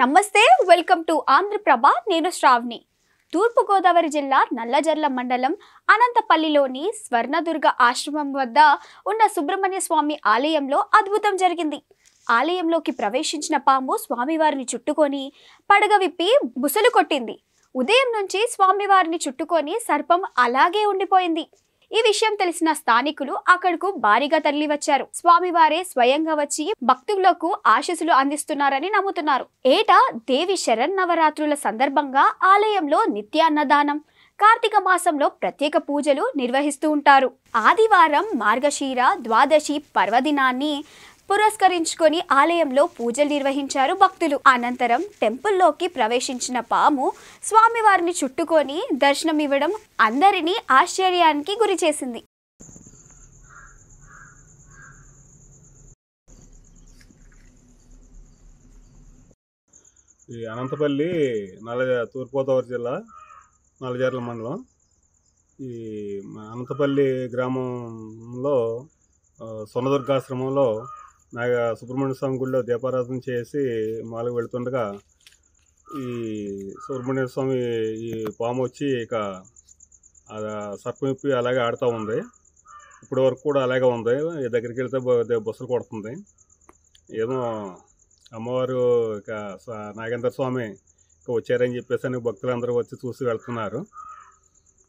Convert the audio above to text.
నమస్తే welcome to Andhraprabha నేను శ్రావణి తూర్పు గోదావరి జిల్లా నల్లజర్ల మండలం అనంతపల్లిలోని స్వర్ణదుర్గ ఆశ్రమం వద్ద ఉన్న సుబ్రహ్మణ్య స్వామి ఆలయంలో అద్భుతం జరిగింది. ఆలయంలోకి ప్రవేశించిన పాము స్వామివారిని చుట్టుకొని పడగ విప్పి బుసలు కొట్టింది. ఉదయం నుంచి స్వామివారిని చుట్టుకొని సర్పం అలాగే ఉండిపోయింది. ఈ విషయం తెలిసిన స్థానికులు అక్కడకు భారీగా తరలివచ్చారు. స్వామివారే స్వయంగా వచ్చి భక్తులకు ఆశీస్సులు అందిస్తున్నారని నమ్ముతున్నారు. ఏటా దేవి శరన్నవరాత్రుల సందర్భంగా ఆలయంలో నిత్యాన్నదానం, కార్తీక మాసంలో ప్రత్యేక పూజలు నిర్వహిస్తూ ఉంటారు. ఆదివారం మార్గశీర ద్వాదశి పర్వదినాన్ని పురస్కరించుకొని ఆలయంలో పూజలు నిర్వహించారు భక్తులు. అనంతరం టెంపుల్లోకి ప్రవేశించిన పాము స్వామివారిని చుట్టుకొని దర్శనమివ్వడం అందరినీ ఆశ్చర్యానికి గురి చేసింది. ఈ అనంతపల్లి తూర్పుగోదావరి జిల్లా నల్లజర్ల మండలం ఈ అనంతపల్లి గ్రామంలో స్వర్ణదుర్గాశ్రమంలో సుబ్రహ్మణ్య స్వామి గుడిలో దీపారాధన చేసి మాలకు వెళుతుండగా ఈ సుబ్రహ్మణ్య స్వామి ఈ పాము వచ్చి ఇక సర్పమిప్పి అలాగే ఆడుతూ ఉంది. ఇప్పటి వరకు కూడా అలాగే ఉంది. దగ్గరికి వెళ్తే బుసలు కొడుతుంది. ఏదో అమ్మవారు ఇక నాగేంద్ర స్వామి ఇక వచ్చారని చెప్పేసి భక్తులందరూ వచ్చి చూసి వెళ్తున్నారు.